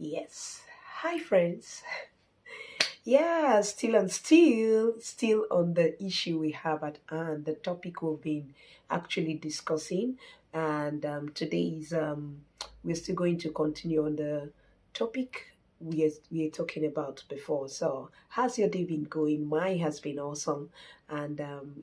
Yes. Hi, friends. Yeah, still on the issue we have at hand, the topic we've been actually discussing, and today is we're still going to continue on the topic we are talking about before. So, how's your day been going? Mine has been awesome, and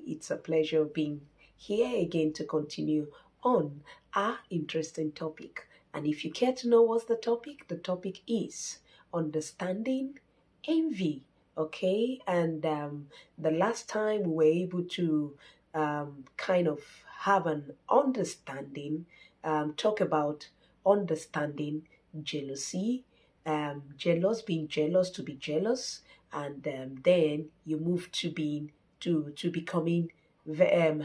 it's a pleasure being here again to continue on our interesting topic. And if you care to know what's the topic is understanding envy. Okay, and the last time we were able to kind of have an understanding, talk about understanding jealousy, being jealous to be jealous, and then you move to being to becoming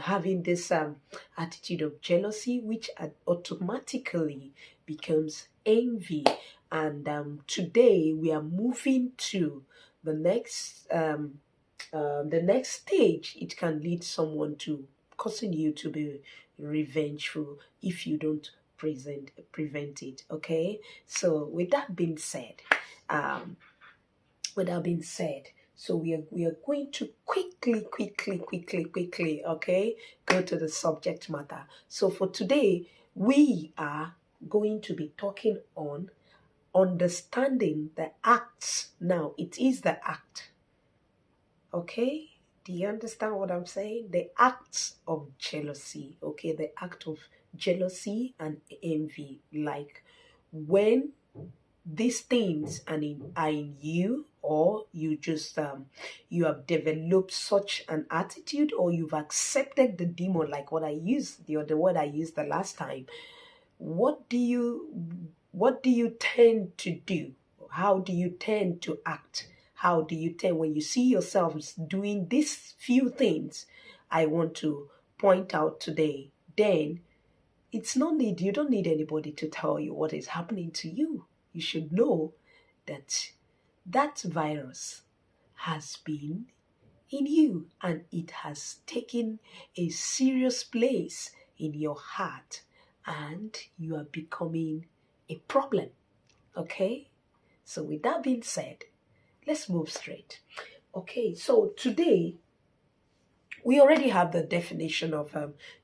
having this attitude of jealousy, which automatically becomes envy. And today we are moving to the next stage. It can lead someone to causing you to be revengeful if you don't prevent it. Okay. So um, with that being said, so we are going to quickly, okay, go to the subject matter. So for today, we are going to be talking on understanding the acts. Now, it is the act. Okay? Do you understand what I'm saying? The acts of jealousy. Okay? The act of jealousy and envy. Like when these things are in you, or you just you have developed such an attitude, or you've accepted the demon, like what I used the word I used the last time. What do you tend to do? How do you tend to act? How do you tend when you see yourselves doing these few things I want to point out today? Then you don't need anybody to tell you what is happening to you. You should know that that virus has been in you, and it has taken a serious place in your heart, and you are becoming a problem. Okay? So, with that being said, let's move straight. Okay, so today we already have the definition of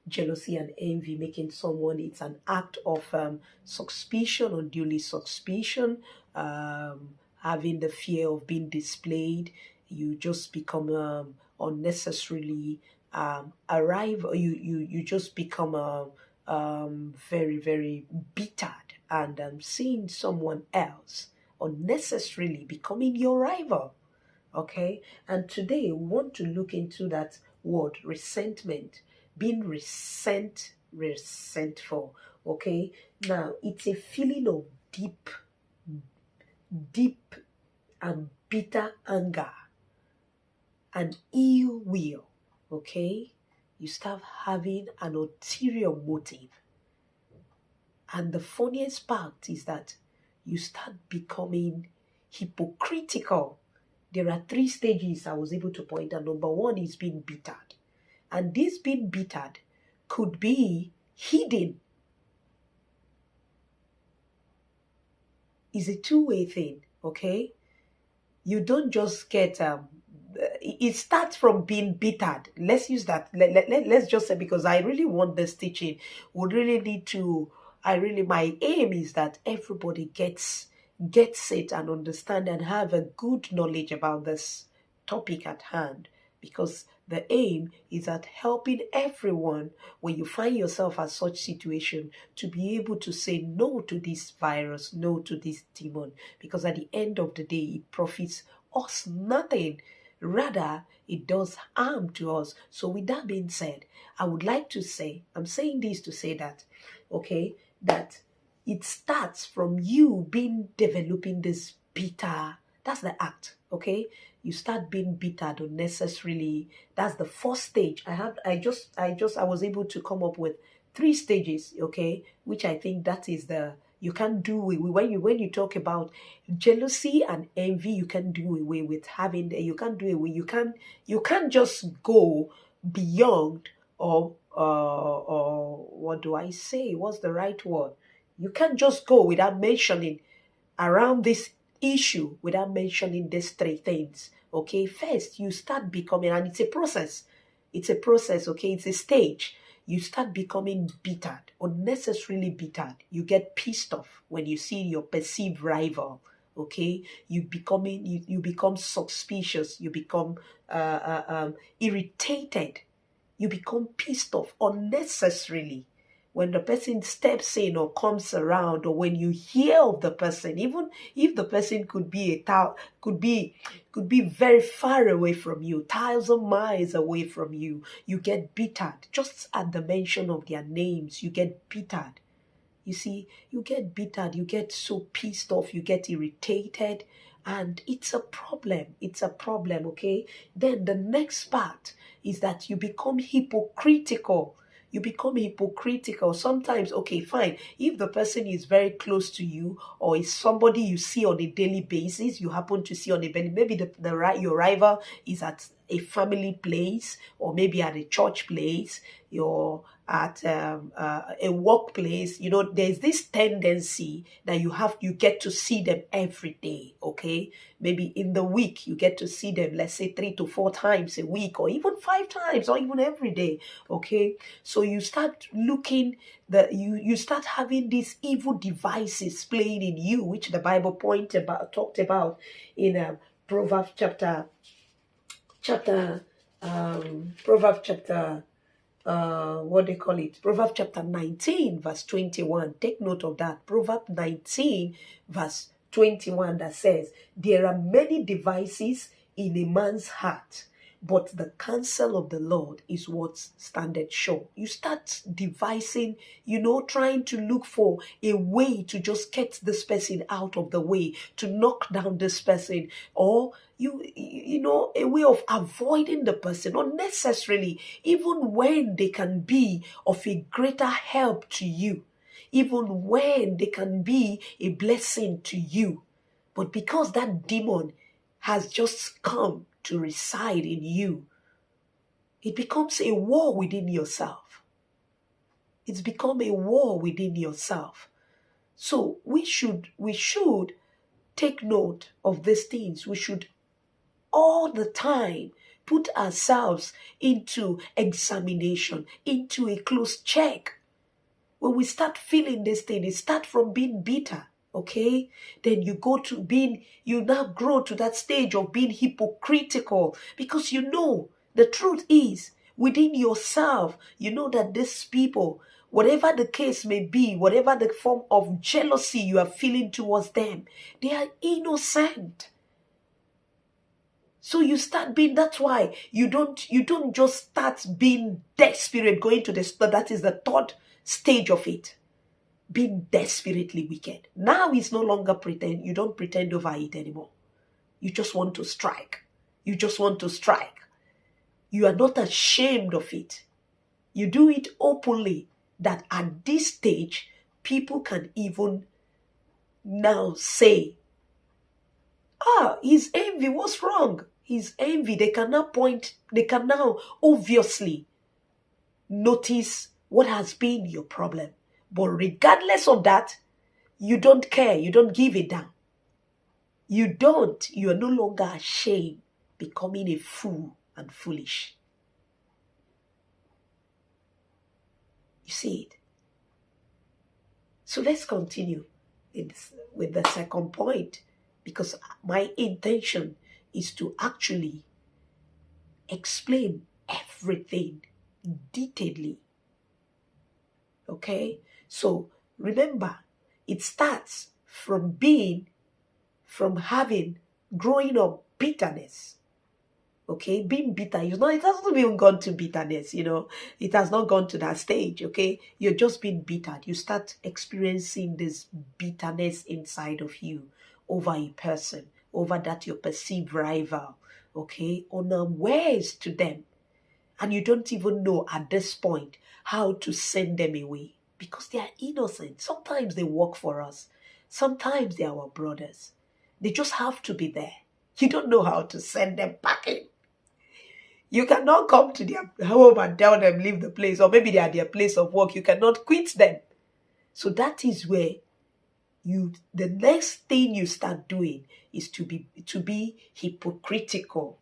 jealousy and envy, making someone, it's an act of suspicion, unduly suspicion, having the fear of being displayed. You just become unnecessarily arrive, or you just become very, very bittered, and seeing someone else unnecessarily becoming your rival. Okay, and today we want to look into that word resentment, being resentful. Okay, now it's a feeling of deep and bitter anger and ill will. Okay, you start having an ulterior motive, and the funniest part is that you start becoming hypocritical. There are three stages I was able to point out. Number one is being bittered. And this being bittered could be hidden. It's a two-way thing, okay? You don't just get, it starts from being bittered. Let's use that. Let's just say, because I really want this teaching, would really need to, my aim is that everybody gets it and understand and have a good knowledge about this topic at hand, because the aim is at helping everyone when you find yourself at such situation to be able to say no to this virus, no to this demon, because at the end of the day it profits us nothing. Rather, it does harm to us. So with that being said, I would like to say, I'm saying this to say that, okay, that it starts from you developing this bitter. That's the act. Okay, you start being bittered unnecessarily. That's the first stage. I was able to come up with three stages. Okay, which I think that is the, you can't do it when you talk about jealousy and envy. You can do away with having, you can't do away, you can't just go beyond, or what do I say, what's the right word, you can't just go without mentioning around this issue without mentioning these three things. Okay, first, you start becoming, and it's a process. It's a process, okay? It's a stage. You start becoming bittered, unnecessarily bittered. You get pissed off when you see your perceived rival, okay? You become suspicious. You become irritated. You become pissed off unnecessarily when the person steps in or comes around, or when you hear of the person, even if the person could be very far away from you, 1,000 miles away from you, you get bittered. Just at the mention of their names, you get bittered. You see, you get bittered, you get so pissed off, you get irritated, and it's a problem. It's a problem, okay? Then the next part is that you become hypocritical. You become hypocritical. Sometimes, okay, fine. If the person is very close to you, or is somebody you see on a daily basis, you happen to see on a daily, maybe your rival is at a family place, or maybe at a church place, you're at a workplace, there's this tendency that you get to see them every day, okay? Maybe in the week, you get to see them, let's say 3 to 4 times a week, or even 5 times, or even every day, okay? So you start you start having these evil devices playing in you, which the Bible talked about in Proverbs Proverbs chapter 19 verse 21. Take note of that. Proverbs 19 verse 21 that says, there are many devices in a man's heart, but the counsel of the Lord is what standeth sure. You start devising, trying to look for a way to just get this person out of the way, to knock down this person, or a way of avoiding the person unnecessarily, even when they can be of a greater help to you, even when they can be a blessing to you. But because that demon has just come to reside in you, it becomes a war within yourself. It's become a war within yourself. So we should take note of these things. We should all the time put ourselves into examination, into a close check. When we start feeling this thing, it starts from being bitter, okay? Then you now grow to that stage of being hypocritical, because the truth is, within yourself, that these people, whatever the case may be, whatever the form of jealousy you are feeling towards them, they are innocent. So you start being, that's why you don't just start being desperate, going to that is the third stage of it. Being desperately wicked. Now it's no longer pretend. You don't pretend over it anymore. You just want to strike. You just want to strike. You are not ashamed of it. You do it openly, that at this stage, people can even now say, his envy, what's wrong? His envy, they can now obviously notice what has been your problem. But regardless of that, you don't care. You don't give it down. You are no longer ashamed, becoming a fool and foolish. You see it? So let's continue with the second point, because my intention is to actually explain everything detailedly. Okay? So remember, it starts from growing up bitterness. Okay, being bitter, it hasn't even gone to bitterness, it has not gone to that stage, okay? You're just being bitter. You start experiencing this bitterness inside of you over a person, over that your perceived rival, okay? Unawares to them. And you don't even know at this point how to send them away, because they are innocent. Sometimes they work for us. Sometimes they are our brothers. They just have to be there. You don't know how to send them packing. You cannot come to their home and tell them leave the place, or maybe they are their place of work. You cannot quit them. So that is where the next thing you start doing is to be hypocritical.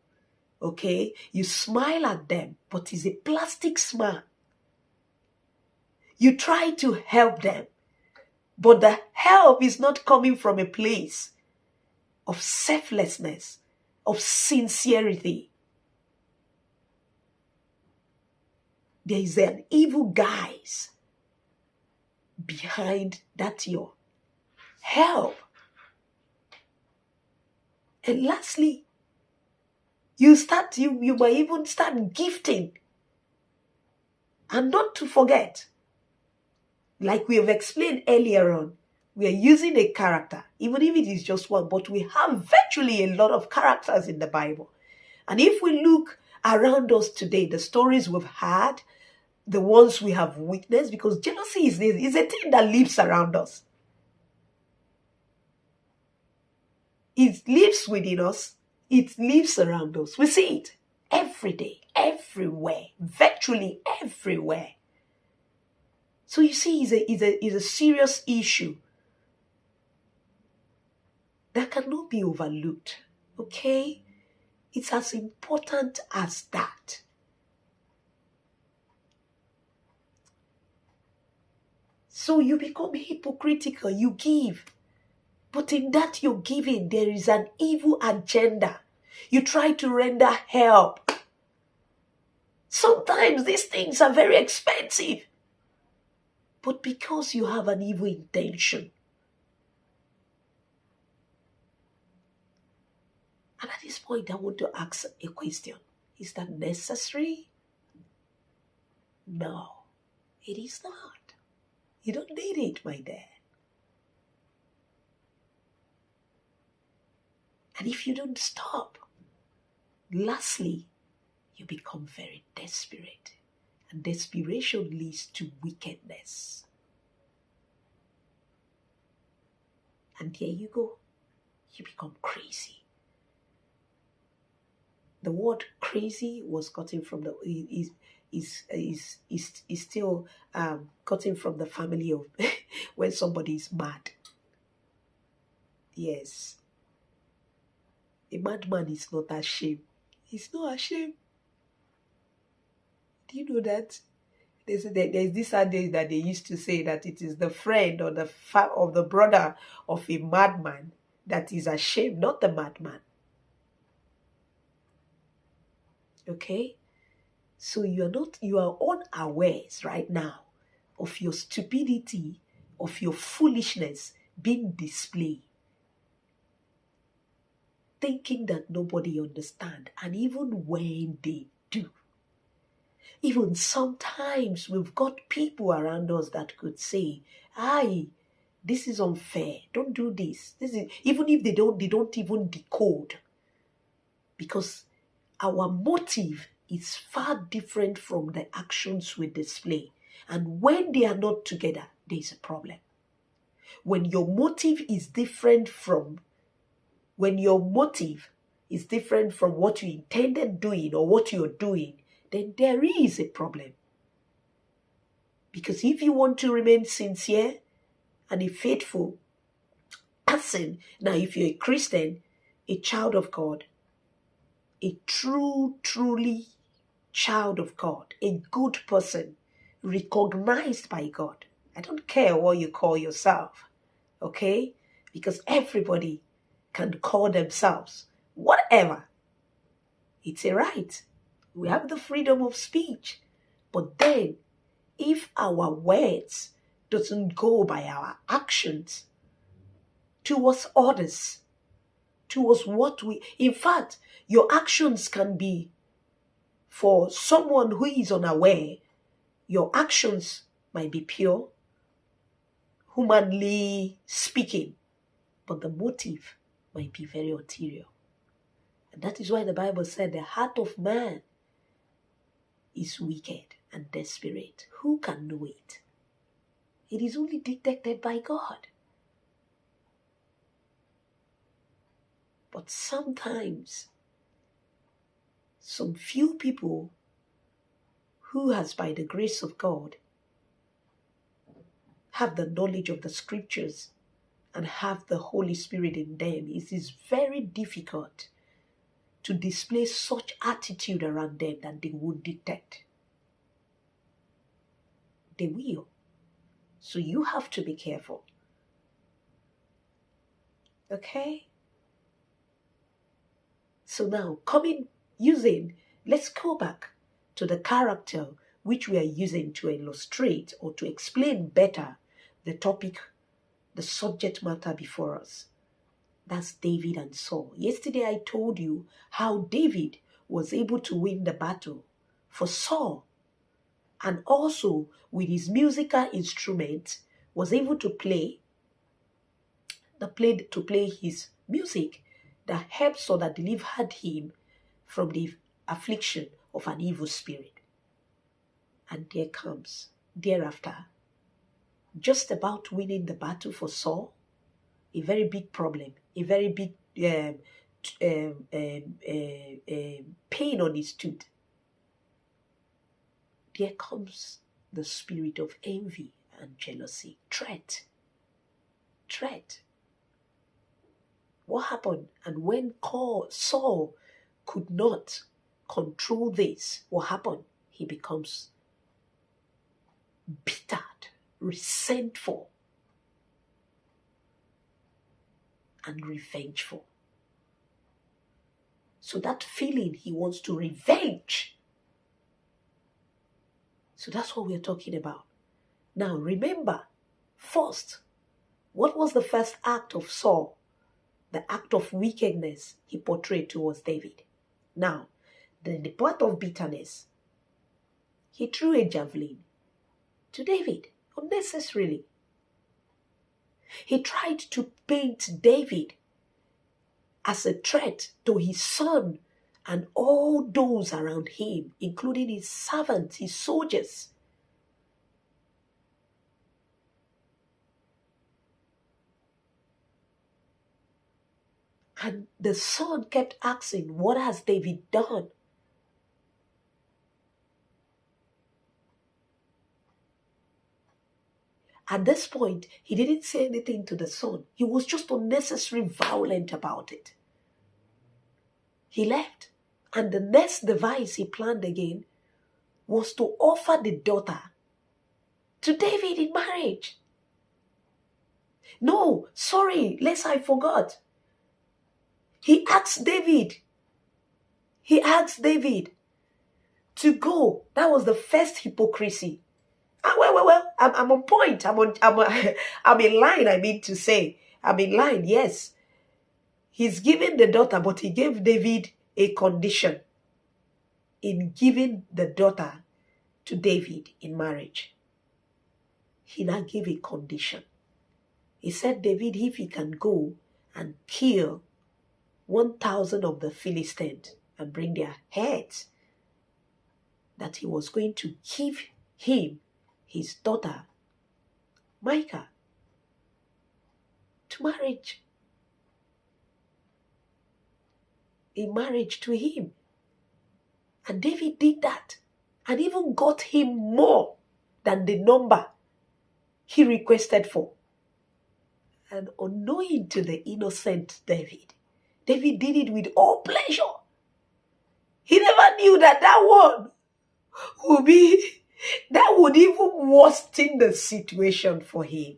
Okay? You smile at them, but it's a plastic smile. You try to help them, but the help is not coming from a place of selflessness, of sincerity. There is an evil guise behind that your help. And lastly, you might even start gifting. And not to forget, like we have explained earlier on, we are using a character, even if it is just one, but we have virtually a lot of characters in the Bible. And if we look around us today, the stories we've had, the ones we have witnessed, because jealousy is a thing that lives around us. It lives within us. It lives around us. We see it every day, everywhere, virtually everywhere. So you see, it's a serious issue that cannot be overlooked. Okay? It's as important as that. So you become hypocritical. You give. But in that you're giving, there is an evil agenda. You try to render help. Sometimes these things are very expensive. But because you have an evil intention. And at this point, I want to ask a question. Is that necessary? No, it is not. You don't need it, my dear. And if you don't stop, lastly, you become very desperate. And desperation leads to wickedness. And there you go. You become crazy. The word crazy was gotten from is still gotten from the family of when somebody is mad. Yes. A madman is not ashamed. He's not ashamed. Do you know that? There's this adage that they used to say that it is the friend or the brother of a madman that is ashamed, not the madman. Okay? So you are unawares right now of your stupidity, of your foolishness being displayed. Thinking that nobody understands, and even when they do. Even sometimes we've got people around us that could say, "Aye, this is unfair. Don't do this." Even if they don't even decode. Because our motive is far different from the actions we display. And when they are not together, there is a problem. When your motive is different from what you intended doing or what you're doing, then there is a problem. Because if you want to remain sincere and a faithful person, now if you're a Christian, a child of God, a truly child of God, a good person, recognized by God. I don't care what you call yourself, okay? Because everybody can call themselves whatever. It's a right. We have the freedom of speech. But then, if our words doesn't go by our actions towards others, towards in fact, your actions can be for someone who is unaware. Your actions might be pure, humanly speaking, but the motive might be very ulterior. And that is why the Bible said the heart of man is wicked and desperate. Who can know it? It is only detected by God. But sometimes, some few people who has by the grace of God have the knowledge of the scriptures and have the Holy Spirit in them, it is very difficult to display such attitude around them that they would detect. They will. So you have to be careful. Okay? So now, let's go back to the character which we are using to illustrate or to explain better the topic, the subject matter before us. That's David and Saul. Yesterday I told you how David was able to win the battle for Saul, and also with his musical instrument was able to play his music that helped or that delivered him from the affliction of an evil spirit. And there comes, thereafter, just about winning the battle for Saul, a very big problem, a very big pain on his tooth. There comes the spirit of envy and jealousy, threat. What happened? And when Saul could not control this, what happened? He becomes bitter, resentful, and revengeful. So that feeling, he wants to revenge. So that's what we're talking about. Now remember, first, what was the first act of Saul? The act of wickedness he portrayed towards David. Now, the part of bitterness, he threw a javelin to David unnecessarily. He tried to paint David as a threat to his son and all those around him, including his servants, his soldiers. And the son kept asking, what has David done? At this point, he didn't say anything to the son. He was just unnecessarily violent about it. He left. And the next device he planned again was to offer the daughter to David in marriage. No, sorry, lest I forgot. He asked David to go. That was the first hypocrisy. Well, I'm on point. I'm in line, I mean to say. I'm in line, yes. He's giving the daughter, but he gave David a condition in giving the daughter to David in marriage. He now gave a condition. He said, David, if he can go and kill 1,000 of the Philistines and bring their heads, that he was going to give him his daughter, Michal, to marriage. In marriage to him. And David did that and even got him more than the number he requested for. And unknowing to the innocent David did it with all pleasure. He never knew that one would even worsen the situation for him.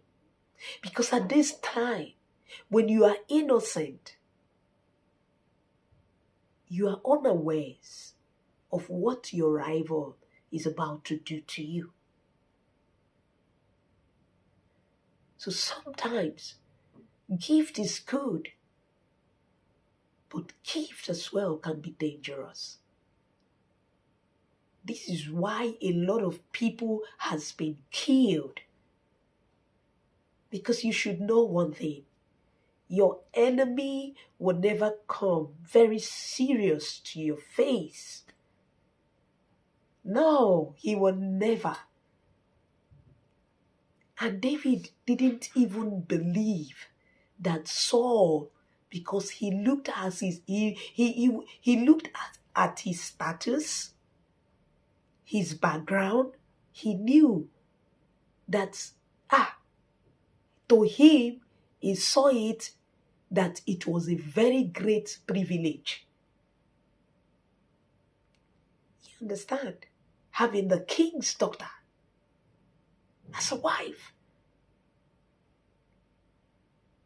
Because at this time, when you are innocent, you are unawares of what your rival is about to do to you. So sometimes gift is good, but gift as well can be dangerous. This is why a lot of people has been killed. Because you should know one thing. Your enemy will never come very serious to your face. No, he will never. And David didn't even believe that Saul, because he looked at he looked at his status, his background. He knew that to him He saw it that it was a very great privilege. You understand? Having the king's daughter as a wife.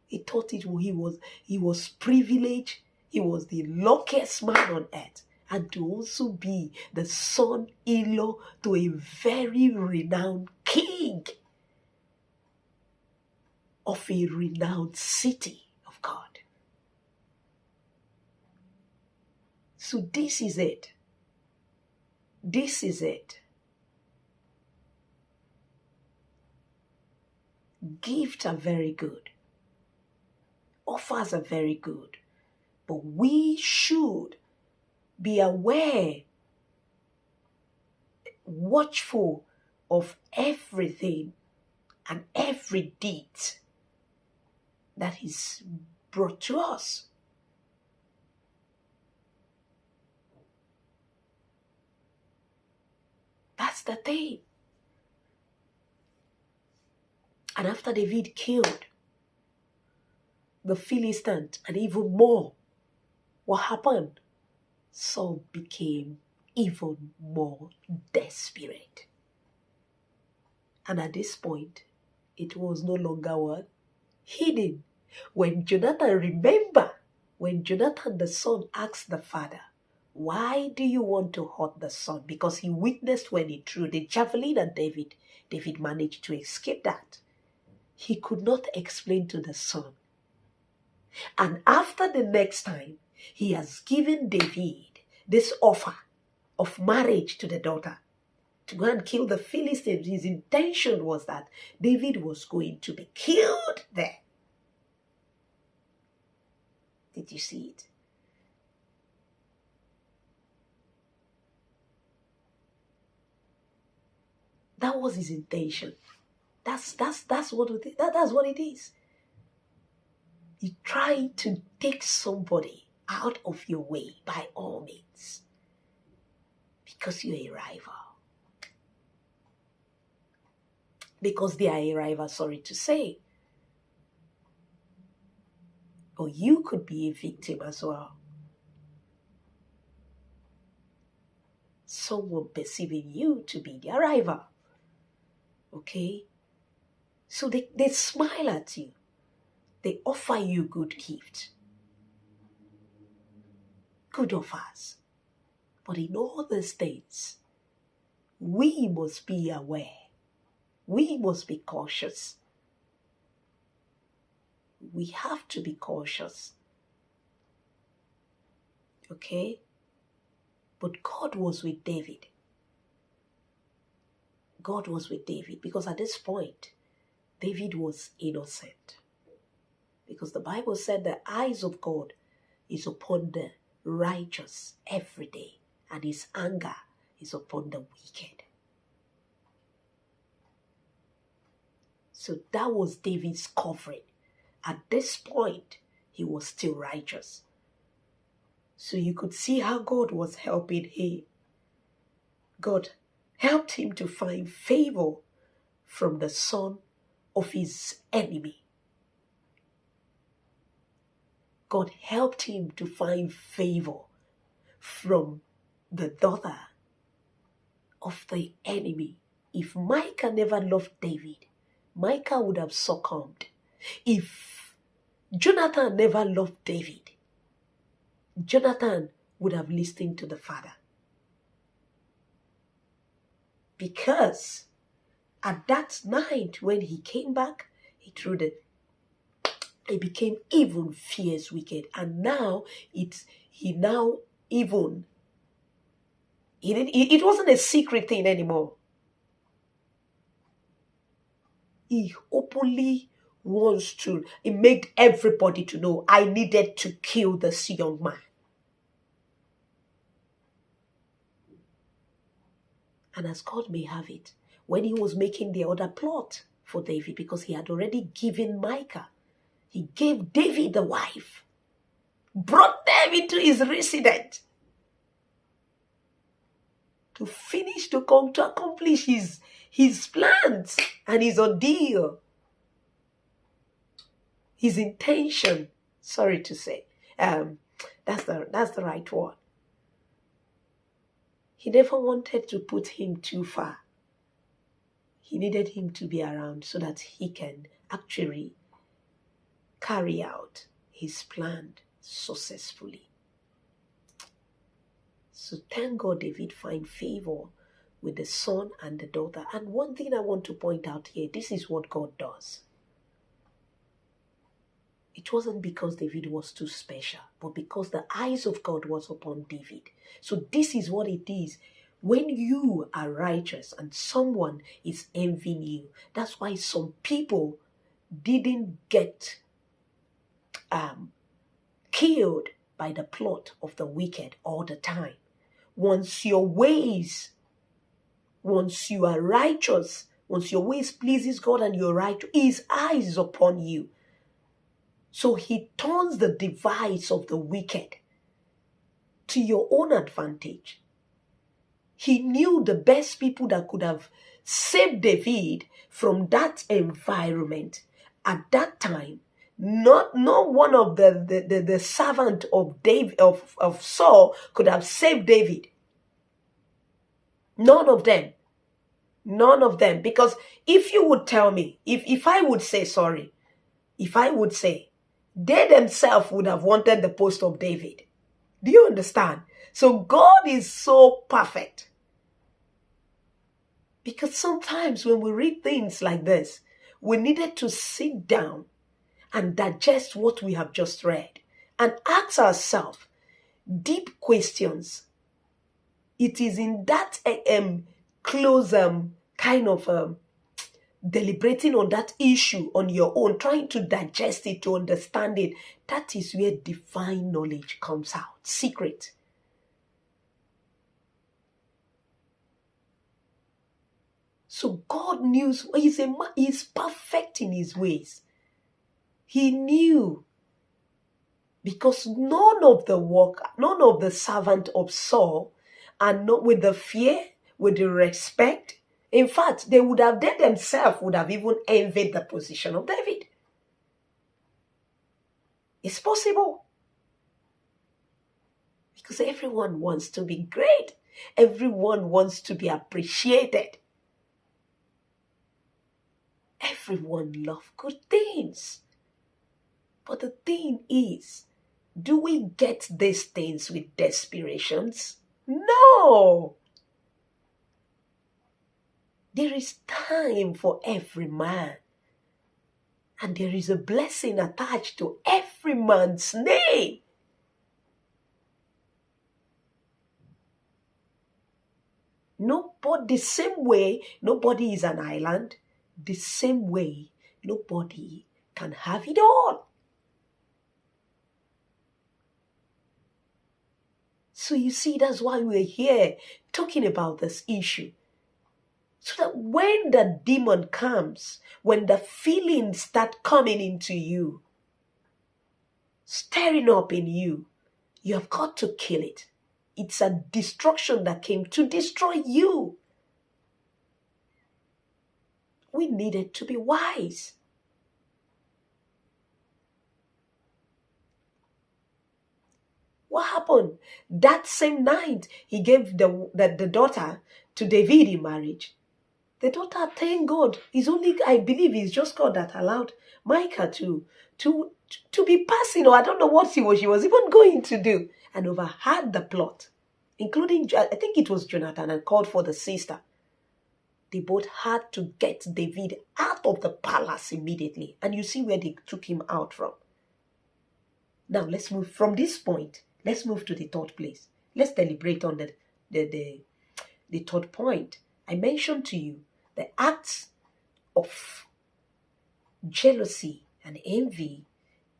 He thought he was privileged. He was the luckiest man on earth. And to also be the son-in-law to a very renowned king of a renowned city of God. So this is it. This is it. Gifts are very good. Offers are very good. But we should be aware, watchful of everything and every deed that is brought to us. That's the thing. And after David killed the Philistines and even more, what happened? Saul became even more desperate. And at this point, it was no longer what? Hidden. When Jonathan the son asked the father, why do you want to hurt the son? Because he witnessed when he threw the javelin at David. David managed to escape that. He could not explain to the son. And after the next time, he has given David this offer of marriage to the daughter to go and kill the Philistines. His intention was that David was going to be killed there. Did you see it? That was his intention. That's what it is. You try to take somebody out of your way by all means because you're a rival. Because they are a rival, sorry to say. Or you could be a victim as well. Someone perceiving you to be their rival. Okay? So they smile at you. They offer you good gifts. Good offers. But in all these things, we must be aware. We must be cautious. We have to be cautious. Okay? But God was with David. God was with David because at this point, David was innocent. Because the Bible said the eyes of God is upon the righteous every day, and his anger is upon the wicked. So that was David's covering. At this point, he was still righteous. So you could see how God was helping him. God helped him to find favor from the son of his enemy. God helped him to find favor from the daughter of the enemy. If Micah never loved David, Micah would have succumbed. If Jonathan never loved David, Jonathan would have listened to the father. Because at that night when he came back, he became even fierce wicked. And now it wasn't a secret thing anymore. He openly wants to, it made everybody to know, I needed to kill this young man. And as God may have it, when he was making the other plot for David, because he had already given Micah, he gave David the wife, brought them into his residence to accomplish his plans and his ordeal. his intention, sorry to say, that's the right word. He never wanted to put him too far. He needed him to be around so that he can actually carry out his plan successfully. So thank God David find favor with the son and the daughter. And one thing I want to point out here, this is what God does. It wasn't because David was too special, but because the eyes of God was upon David. So this is what it is. When you are righteous and someone is envying you, that's why some people didn't get killed by the plot of the wicked all the time. Once you are righteous, once your ways pleases God and you're right, his eyes is upon you. So he turns the device of the wicked to your own advantage. He knew the best people that could have saved David from that environment at that time. Not one of the servant of David of Saul could have saved David. None of them. None of them. Because if you would tell me, if I would say sorry, if I would say, they themselves would have wanted the post of David. Do you understand? So God is so perfect. Because sometimes when we read things like this, we needed to sit down and digest what we have just read and ask ourselves deep questions. It is in that close kind of deliberating on that issue on your own, trying to digest it, to understand it. That is where divine knowledge comes out. Secret. So God knew, he's perfect in his ways. He knew. Because none of the servant of Saul, and not with the fear, with the respect. In fact, they themselves would have even envied the position of David. It's possible. Because everyone wants to be great. Everyone wants to be appreciated. Everyone loves good things. But the thing is, do we get these things with desperations? No. There is time for every man. And there is a blessing attached to every man's name. The same way, nobody is an island. The same way, nobody can have it all. So you see, that's why we're here talking about this issue. So that when the demon comes, when the feelings start coming into you, stirring up in you, you have got to kill it. It's a destruction that came to destroy you. We needed to be wise. What happened? That same night, he gave the daughter to David in marriage. The daughter, thank God, I believe it's just God that allowed Micah to be passing, or I don't know what she was even going to do, and overheard the plot, including, I think it was Jonathan, and called for the sister. They both had to get David out of the palace immediately. And you see where they took him out from. Now let's move from this point. Let's move to the third place. Let's deliberate on the third point. I mentioned to you the acts of jealousy and envy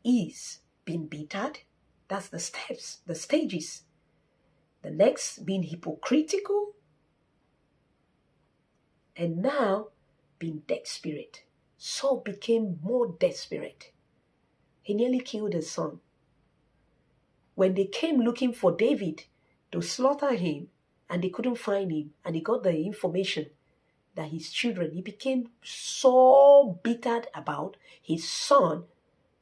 is being bittered. That's the steps, the stages. The next, being hypocritical. And now, being desperate. Saul became more desperate. He nearly killed his son. When they came looking for David to slaughter him, and they couldn't find him, and he got the information that his children, he became so bitter about his son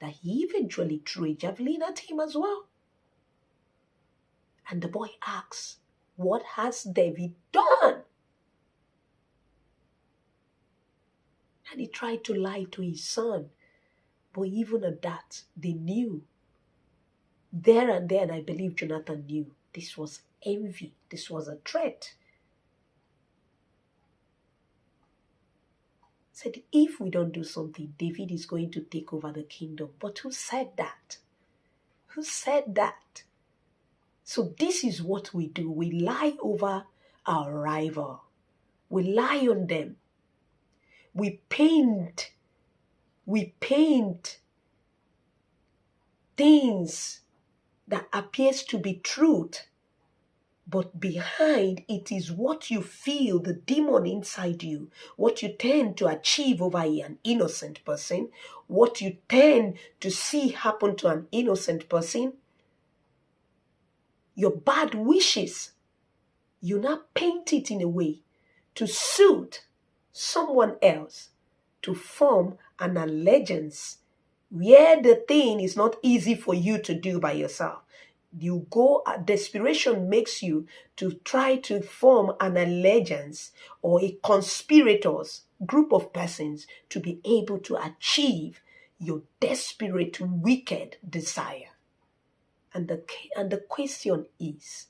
that he eventually threw a javelin at him as well. And the boy asks, what has David done? And he tried to lie to his son. But even at that, they knew. There and then, I believe Jonathan knew this was envy. This was a threat. Said, if we don't do something, David is going to take over the kingdom. But who said that? Who said that? So this is what we do. We lie over our rival. We lie on them. We paint things that appears to be truth, but behind it is what you feel, the demon inside you, what you tend to achieve over an innocent person, what you tend to see happen to an innocent person, your bad wishes, you now paint it in a way to suit someone else, to form an allegiance where the thing is not easy for you to do by yourself. You go, desperation makes you to try to form an allegiance or a conspirators group of persons to be able to achieve your desperate, wicked desire. And the question is,